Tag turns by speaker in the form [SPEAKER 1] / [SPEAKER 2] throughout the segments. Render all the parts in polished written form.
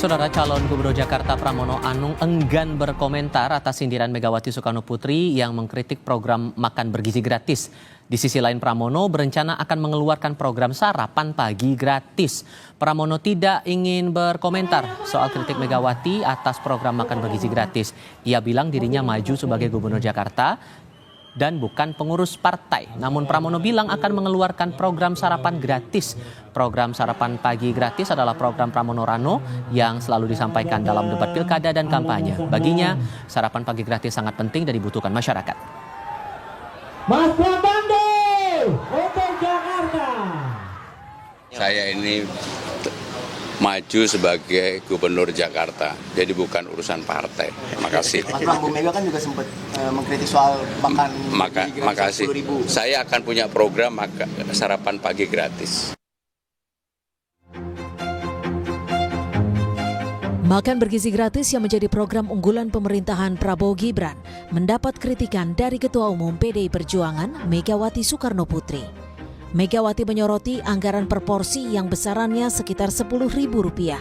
[SPEAKER 1] Saudara calon Gubernur Jakarta Pramono Anung enggan berkomentar atas sindiran Megawati Soekarno Putri yang mengkritik program makan bergizi gratis. Di sisi lain Pramono berencana akan mengeluarkan program sarapan pagi gratis. Pramono tidak ingin berkomentar soal kritik Megawati atas program makan bergizi gratis. Ia bilang dirinya maju sebagai Gubernur Jakarta dan bukan pengurus partai. Namun Pramono bilang akan mengeluarkan program sarapan gratis. Program sarapan pagi gratis adalah program Pramono Rano yang selalu disampaikan dalam debat pilkada dan kampanye. Baginya, sarapan pagi gratis sangat penting dan dibutuhkan masyarakat.
[SPEAKER 2] Mas Pramando untuk Jakarta.
[SPEAKER 3] Saya ini maju sebagai Gubernur Jakarta, jadi bukan urusan partai. Terima kasih.
[SPEAKER 4] Mas Pram, Bu Mega kan juga sempat mengkritik soal makan
[SPEAKER 3] Makasih.
[SPEAKER 4] 10.000.
[SPEAKER 3] Saya akan punya program sarapan pagi gratis.
[SPEAKER 5] Makan bergizi gratis yang menjadi program unggulan pemerintahan Prabowo Gibran mendapat kritikan dari Ketua Umum PDI Perjuangan Megawati Soekarno Putri. Megawati menyoroti anggaran per porsi yang besarannya sekitar Rp10.000.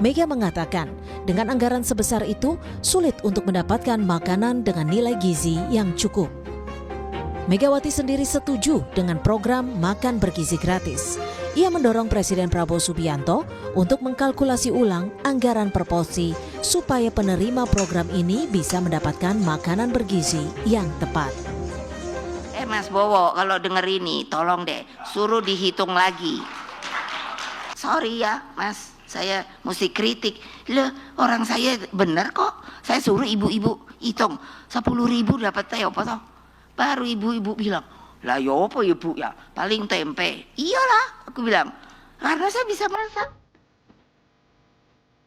[SPEAKER 5] Mega mengatakan dengan anggaran sebesar itu sulit untuk mendapatkan makanan dengan nilai gizi yang cukup. Megawati sendiri setuju dengan program makan bergizi gratis. Ia mendorong Presiden Prabowo Subianto untuk mengkalkulasi ulang anggaran per porsi supaya penerima program ini bisa mendapatkan makanan bergizi yang tepat.
[SPEAKER 6] Mas Bowo, kalau denger ini tolong deh suruh dihitung lagi. Sorry ya Mas, saya mesti kritik. Loh, orang saya bener kok. Saya suruh ibu-ibu hitung 10.000 dapat teh apa toh? Baru ibu-ibu bilang, lah ya apa ya Bu ya? Paling tempe. Iyalah, aku bilang. Karena saya bisa masak.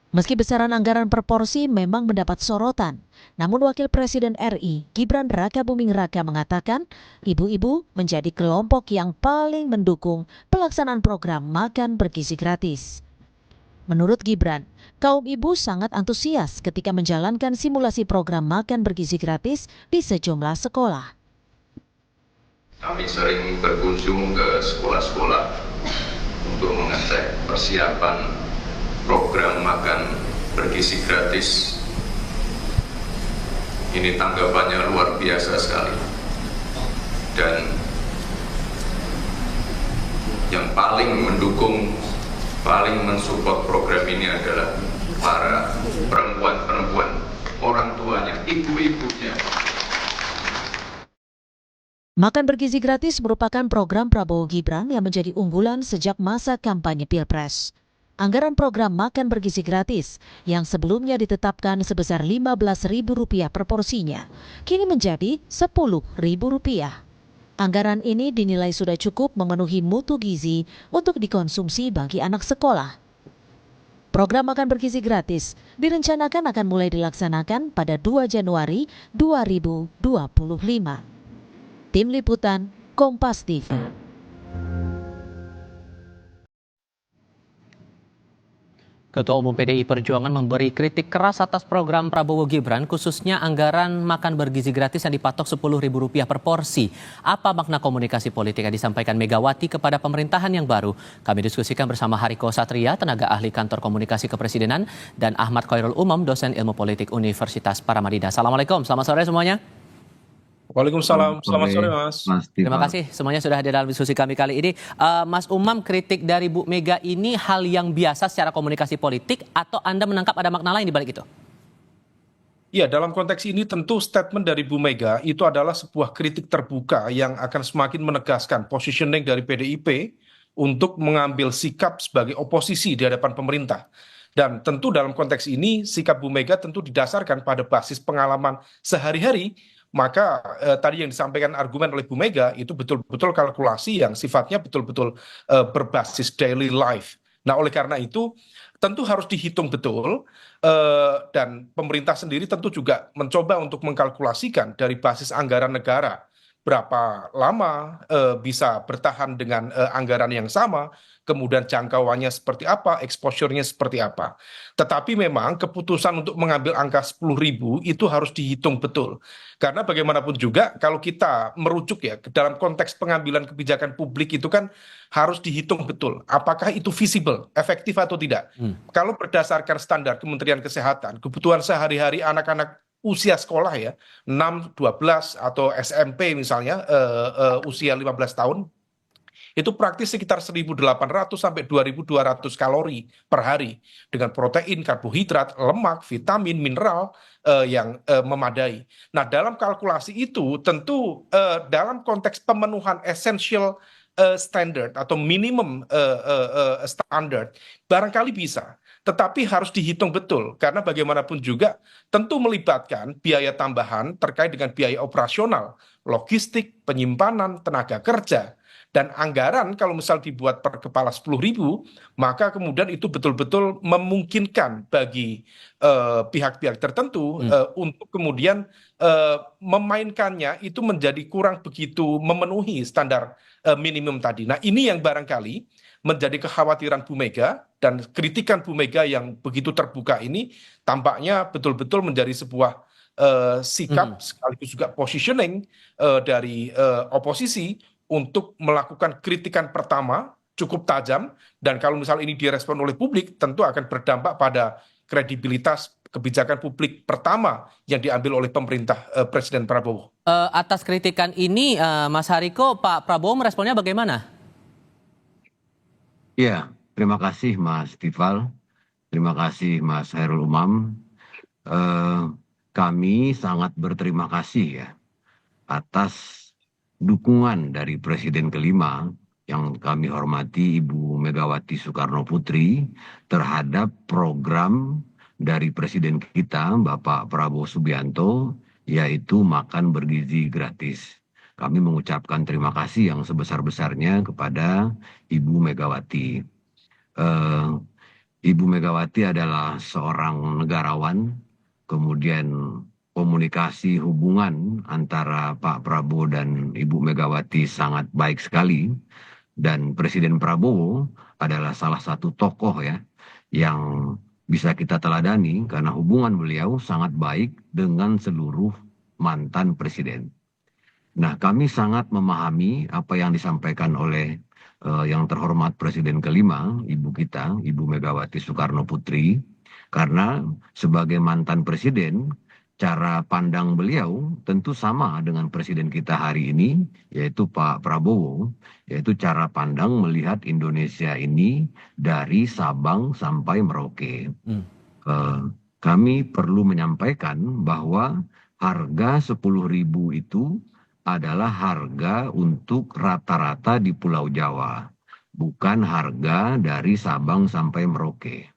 [SPEAKER 5] Meski besaran anggaran per porsi memang mendapat sorotan, namun Wakil Presiden RI Gibran Rakabuming Raka mengatakan ibu-ibu menjadi kelompok yang paling mendukung pelaksanaan program makan bergizi gratis. Menurut Gibran, kaum ibu sangat antusias ketika menjalankan simulasi program makan bergizi gratis di sejumlah sekolah.
[SPEAKER 7] Kami sering berkunjung ke sekolah-sekolah untuk mengecek persiapan program makan bergizi gratis. Ini tanggapannya luar biasa sekali. Dan yang paling mendukung, paling mensupport program ini adalah para perempuan-perempuan, orang tuanya, ibu-ibunya.
[SPEAKER 5] Makan bergizi gratis merupakan program Prabowo Gibran yang menjadi unggulan sejak masa kampanye Pilpres. Anggaran program makan bergizi gratis yang sebelumnya ditetapkan sebesar Rp15.000 per porsinya, kini menjadi Rp10.000. Anggaran ini dinilai sudah cukup memenuhi mutu gizi untuk dikonsumsi bagi anak sekolah. Program makan bergizi gratis direncanakan akan mulai dilaksanakan pada 2 Januari 2025. Tim Liputan, Kompas TV.
[SPEAKER 1] Ketua Umum PDI Perjuangan memberi kritik keras atas program Prabowo Gibran, khususnya anggaran makan bergizi gratis yang dipatok Rp10.000 per porsi. Apa makna komunikasi politik yang disampaikan Megawati kepada pemerintahan yang baru? Kami diskusikan bersama Hariko Satria, tenaga ahli kantor komunikasi kepresidenan, dan Ahmad Khairul Umam, dosen ilmu politik Universitas Paramadina. Assalamualaikum, selamat sore semuanya.
[SPEAKER 8] Waalaikumsalam, selamat sore Mas.
[SPEAKER 1] Terima kasih semuanya sudah hadir dalam diskusi kami kali ini. Mas Umam, kritik dari Bu Mega ini hal yang biasa secara komunikasi politik atau Anda menangkap ada makna lain di balik itu?
[SPEAKER 8] Ya, dalam konteks ini tentu statement dari Bu Mega itu adalah sebuah kritik terbuka yang akan semakin menegaskan positioning dari PDIP untuk mengambil sikap sebagai oposisi di hadapan pemerintah. Dan tentu dalam konteks ini sikap Bu Mega tentu didasarkan pada basis pengalaman sehari-hari. Maka tadi yang disampaikan argumen oleh Bu Mega itu betul-betul kalkulasi yang sifatnya betul-betul berbasis daily life. Nah, oleh karena itu tentu harus dihitung betul dan pemerintah sendiri tentu juga mencoba untuk mengkalkulasikan dari basis anggaran negara berapa lama bisa bertahan dengan anggaran yang sama, kemudian jangkauannya seperti apa, exposure-nya seperti apa. Tetapi memang keputusan untuk mengambil angka 10.000 itu harus dihitung betul. Karena bagaimanapun juga kalau kita merujuk ya dalam konteks pengambilan kebijakan publik itu kan harus dihitung betul. Apakah itu visible, efektif atau tidak. Kalau berdasarkan standar Kementerian Kesehatan, kebutuhan sehari-hari anak-anak usia sekolah ya, 6, 12 atau SMP misalnya usia 15 tahun, itu praktis sekitar 1.800 sampai 2.200 kalori per hari dengan protein, karbohidrat, lemak, vitamin, mineral yang memadai. Nah, dalam kalkulasi itu tentu dalam konteks pemenuhan essential standard atau minimum standard barangkali bisa, tetapi harus dihitung betul karena bagaimanapun juga tentu melibatkan biaya tambahan terkait dengan biaya operasional, logistik, penyimpanan, tenaga kerja. Dan anggaran kalau misal dibuat per kepala 10.000, maka kemudian itu betul-betul memungkinkan bagi pihak-pihak tertentu untuk kemudian memainkannya itu menjadi kurang begitu memenuhi standar minimum tadi. Nah, ini yang barangkali menjadi kekhawatiran Bu Mega dan kritikan Bu Mega yang begitu terbuka ini tampaknya betul-betul menjadi sebuah sikap sekaligus juga positioning dari oposisi untuk melakukan kritikan pertama cukup tajam dan kalau misal ini direspon oleh publik tentu akan berdampak pada kredibilitas kebijakan publik pertama yang diambil oleh pemerintah Presiden Prabowo.
[SPEAKER 1] Atas kritikan ini, Mas Hariko, Pak Prabowo meresponnya bagaimana?
[SPEAKER 9] Ya, terima kasih Mas Tifal, terima kasih Mas Hairul Umam. Kami sangat berterima kasih ya atas dukungan dari Presiden kelima yang kami hormati Ibu Megawati Soekarno Putri terhadap program dari Presiden kita Bapak Prabowo Subianto yaitu makan bergizi gratis. Kami mengucapkan terima kasih yang sebesar-besarnya kepada Ibu Megawati. Ibu Megawati adalah seorang negarawan, kemudian komunikasi hubungan antara Pak Prabowo dan Ibu Megawati sangat baik sekali. Dan Presiden Prabowo adalah salah satu tokoh ya yang bisa kita teladani karena hubungan beliau sangat baik dengan seluruh mantan presiden. Nah, kami sangat memahami apa yang disampaikan oleh yang terhormat Presiden kelima, Ibu kita, Ibu Megawati Soekarno Putri, karena sebagai mantan presiden, cara pandang beliau tentu sama dengan presiden kita hari ini, yaitu Pak Prabowo, yaitu cara pandang melihat Indonesia ini dari Sabang sampai Merauke. Kami perlu menyampaikan bahwa harga 10.000 itu adalah harga untuk rata-rata di Pulau Jawa, bukan harga dari Sabang sampai Merauke.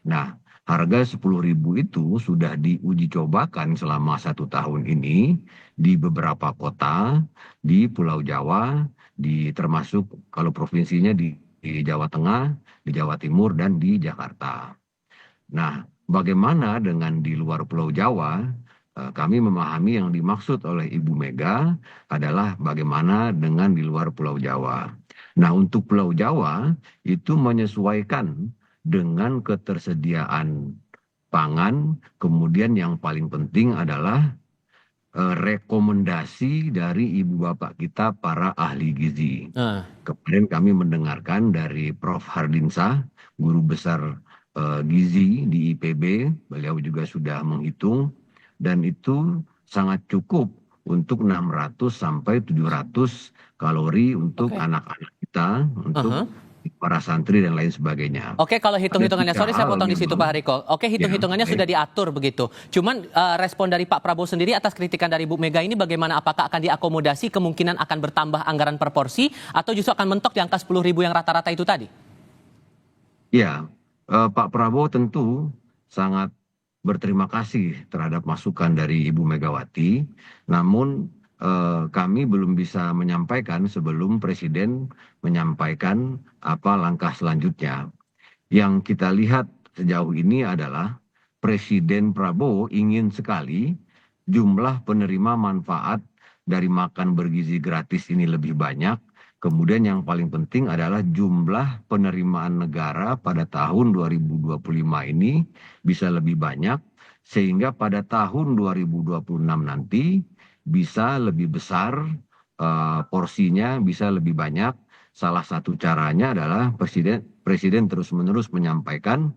[SPEAKER 9] Nah, harga 10.000 itu sudah diuji cobakan selama 1 tahun ini di beberapa kota di Pulau Jawa, termasuk kalau provinsinya di Jawa Tengah, di Jawa Timur, dan di Jakarta. Nah, bagaimana dengan di luar Pulau Jawa? Kami memahami yang dimaksud oleh Ibu Mega adalah bagaimana dengan di luar Pulau Jawa. Nah, untuk Pulau Jawa itu menyesuaikan dengan ketersediaan pangan, kemudian yang paling penting adalah rekomendasi dari ibu bapak kita para ahli gizi. Kemarin kami mendengarkan dari Prof. Hardinsah, guru besar gizi di IPB, beliau juga sudah menghitung dan itu sangat cukup untuk 600 sampai 700 kalori untuk anak-anak kita, untuk para santri dan lain sebagainya.
[SPEAKER 1] Oke, kalau hitung-hitungannya, sorry saya potong di situ Pak Hariko. Oke, hitung-hitungannya sudah diatur begitu. Cuman respon dari Pak Prabowo sendiri atas kritikan dari Bu Mega ini bagaimana? Apakah akan diakomodasi, kemungkinan akan bertambah anggaran per porsi, atau justru akan mentok di angka 10.000 yang rata-rata itu tadi?
[SPEAKER 9] Ya, Pak Prabowo tentu sangat berterima kasih terhadap masukan dari Ibu Megawati. Namun kami belum bisa menyampaikan sebelum Presiden menyampaikan apa langkah selanjutnya. Yang kita lihat sejauh ini adalah Presiden Prabowo ingin sekali jumlah penerima manfaat dari makan bergizi gratis ini lebih banyak. Kemudian yang paling penting adalah jumlah penerimaan negara pada tahun 2025 ini bisa lebih banyak, sehingga pada tahun 2026 nanti bisa lebih besar porsinya, bisa lebih banyak. Salah satu caranya adalah Presiden terus-menerus menyampaikan,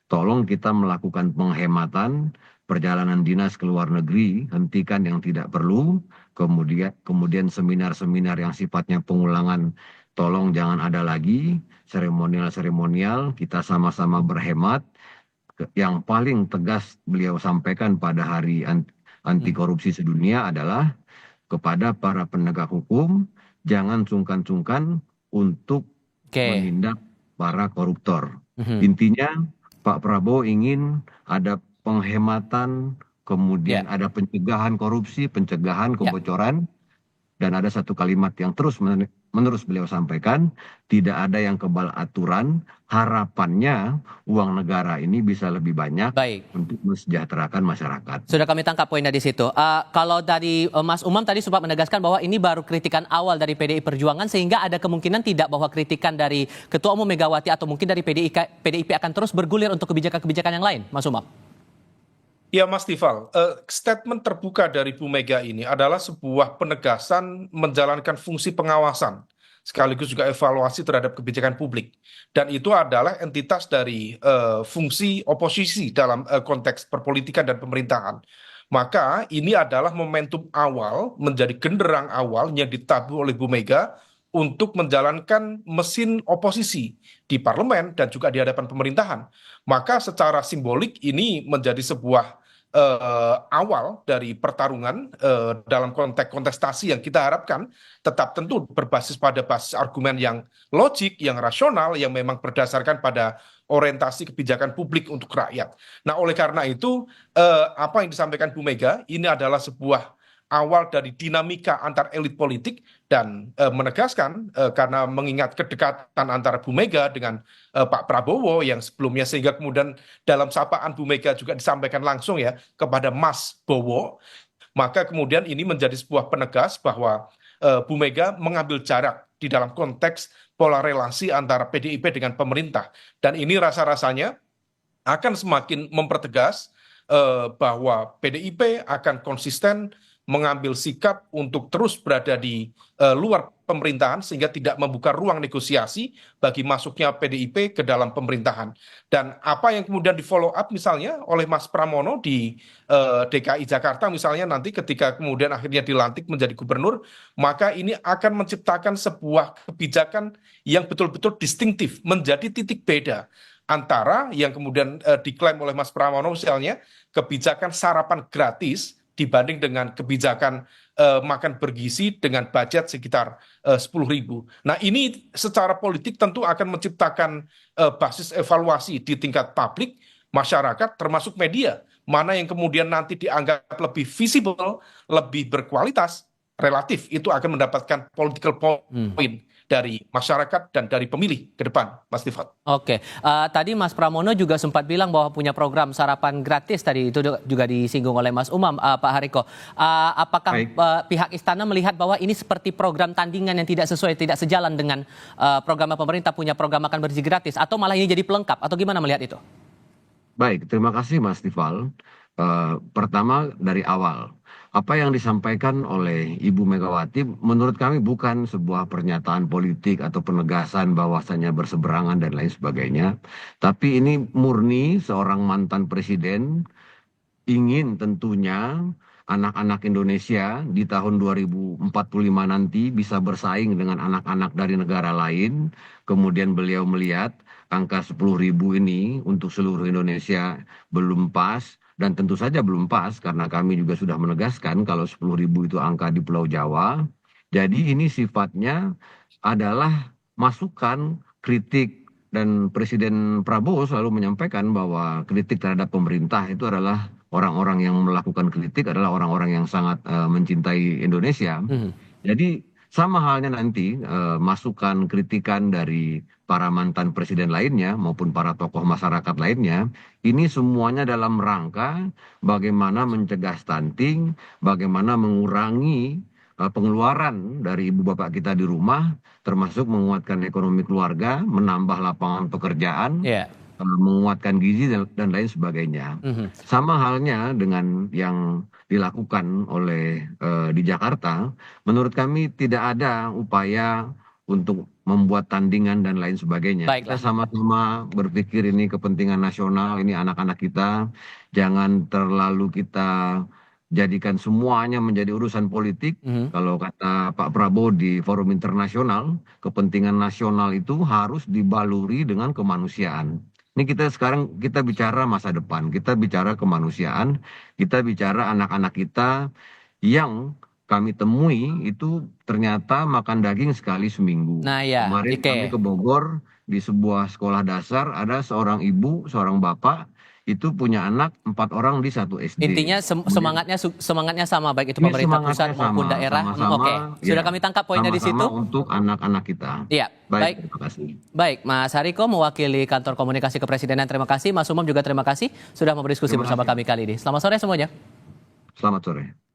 [SPEAKER 9] tolong kita melakukan penghematan perjalanan dinas ke luar negeri, hentikan yang tidak perlu, kemudian seminar-seminar yang sifatnya pengulangan, tolong jangan ada lagi, seremonial-seremonial, kita sama-sama berhemat. Yang paling tegas beliau sampaikan pada hari anti korupsi sedunia adalah kepada para penegak hukum, jangan sungkan-sungkan untuk menindak para koruptor. Intinya Pak Prabowo ingin ada penghematan, kemudian ada pencegahan korupsi, pencegahan kebocoran, dan ada satu kalimat yang terus-menerus beliau sampaikan, tidak ada yang kebal aturan, harapannya uang negara ini bisa lebih banyak untuk mensejahterakan masyarakat.
[SPEAKER 1] Sudah kami tangkap poinnya di situ. Kalau dari Mas Umam tadi sempat menegaskan bahwa ini baru kritikan awal dari PDI Perjuangan, sehingga ada kemungkinan tidak bahwa kritikan dari Ketua Umum Megawati atau mungkin dari PDIP akan terus bergulir untuk kebijakan-kebijakan yang lain, Mas Umam?
[SPEAKER 8] Ya Mas Tifal, statement terbuka dari Bu Mega ini adalah sebuah penegasan menjalankan fungsi pengawasan, sekaligus juga evaluasi terhadap kebijakan publik. Dan itu adalah entitas dari fungsi oposisi dalam konteks perpolitikan dan pemerintahan. Maka ini adalah momentum awal, menjadi genderang awal yang ditabuh oleh Bu Mega untuk menjalankan mesin oposisi di parlemen dan juga di hadapan pemerintahan. Maka secara simbolik ini menjadi sebuah awal dari pertarungan dalam konteks kontestasi yang kita harapkan tetap tentu berbasis pada basis argumen yang logik, yang rasional, yang memang berdasarkan pada orientasi kebijakan publik untuk rakyat. Nah, oleh karena itu apa yang disampaikan Bu Mega ini adalah sebuah awal dari dinamika antar elit politik dan menegaskan karena mengingat kedekatan antara Bu Mega dengan Pak Prabowo yang sebelumnya, sehingga kemudian dalam sapaan Bu Mega juga disampaikan langsung ya kepada Mas Bowo, maka kemudian ini menjadi sebuah penegas bahwa Bu Mega mengambil jarak di dalam konteks pola relasi antara PDIP dengan pemerintah, dan ini rasa-rasanya akan semakin mempertegas bahwa PDIP akan konsisten mengambil sikap untuk terus berada di luar pemerintahan sehingga tidak membuka ruang negosiasi bagi masuknya PDIP ke dalam pemerintahan. Dan apa yang kemudian di follow up misalnya oleh Mas Pramono di DKI Jakarta misalnya nanti ketika kemudian akhirnya dilantik menjadi gubernur, maka ini akan menciptakan sebuah kebijakan yang betul-betul distintif, menjadi titik beda antara yang kemudian diklaim oleh Mas Pramono misalnya kebijakan sarapan gratis dibanding dengan kebijakan makan bergizi dengan budget sekitar 10.000. Nah, ini secara politik tentu akan menciptakan basis evaluasi di tingkat publik, masyarakat, termasuk media. Mana yang kemudian nanti dianggap lebih visible, lebih berkualitas, relatif, itu akan mendapatkan political point dari masyarakat dan dari pemilih ke depan, Mas Tifat.
[SPEAKER 1] Oke, tadi Mas Pramono juga sempat bilang bahwa punya program sarapan gratis, tadi itu juga disinggung oleh Mas Umam, Pak Hariko. Apakah pihak istana melihat bahwa ini seperti program tandingan yang tidak sesuai, tidak sejalan dengan program pemerintah punya program makan bergizi gratis, atau malah ini jadi pelengkap, atau gimana melihat itu?
[SPEAKER 9] Baik, terima kasih Mas Tifal. Pertama dari awal, apa yang disampaikan oleh Ibu Megawati menurut kami bukan sebuah pernyataan politik atau penegasan bahwasannya berseberangan dan lain sebagainya. Tapi ini murni seorang mantan presiden ingin tentunya anak-anak Indonesia di tahun 2045 nanti bisa bersaing dengan anak-anak dari negara lain. Kemudian beliau melihat angka 10.000 ini untuk seluruh Indonesia belum pas. Dan tentu saja belum pas karena kami juga sudah menegaskan kalau 10.000 itu angka di Pulau Jawa. Jadi ini sifatnya adalah masukan, kritik, dan Presiden Prabowo selalu menyampaikan bahwa kritik terhadap pemerintah itu adalah orang-orang yang melakukan kritik adalah orang-orang yang sangat mencintai Indonesia. Jadi sama halnya nanti masukan, kritikan dari para mantan presiden lainnya maupun para tokoh masyarakat lainnya, ini semuanya dalam rangka bagaimana mencegah stunting, bagaimana mengurangi pengeluaran dari ibu bapak kita di rumah, termasuk menguatkan ekonomi keluarga, menambah lapangan pekerjaan,
[SPEAKER 1] Ya.
[SPEAKER 9] menguatkan gizi dan lain sebagainya. Sama halnya dengan yang dilakukan oleh di Jakarta, menurut kami tidak ada upaya untuk membuat tandingan dan lain sebagainya.
[SPEAKER 1] Baiklah.
[SPEAKER 9] Kita sama-sama berpikir ini kepentingan nasional, ini anak-anak kita, jangan terlalu kita jadikan semuanya menjadi urusan politik. Kalau kata Pak Prabowo di forum internasional, kepentingan nasional itu harus dibaluri dengan kemanusiaan. Ini kita bicara masa depan, kita bicara kemanusiaan, kita bicara anak-anak kita yang kami temui itu ternyata makan daging sekali seminggu.
[SPEAKER 1] Nah ya,
[SPEAKER 9] Kemarin
[SPEAKER 1] Ike.
[SPEAKER 9] kami ke Bogor di sebuah sekolah dasar, ada seorang ibu, seorang bapak itu punya anak 4 orang di satu SD.
[SPEAKER 1] Intinya semangatnya sama, baik itu
[SPEAKER 9] Ini
[SPEAKER 1] pemerintah
[SPEAKER 9] semangatnya
[SPEAKER 1] pusat maupun
[SPEAKER 9] sama,
[SPEAKER 1] daerah.
[SPEAKER 9] sama-sama,
[SPEAKER 1] Oke, sudah
[SPEAKER 9] ya,
[SPEAKER 1] kami tangkap poinnya di situ.
[SPEAKER 9] sama-sama untuk anak-anak kita.
[SPEAKER 1] Iya, baik.
[SPEAKER 9] Terima kasih.
[SPEAKER 1] Baik, Mas Hariko mewakili Kantor Komunikasi Kepresidenan, terima kasih. Mas Umam juga terima kasih sudah mau berdiskusi
[SPEAKER 9] Terima
[SPEAKER 1] bersama
[SPEAKER 9] kasih.
[SPEAKER 1] kami kali ini. Selamat sore semuanya.
[SPEAKER 9] Selamat sore.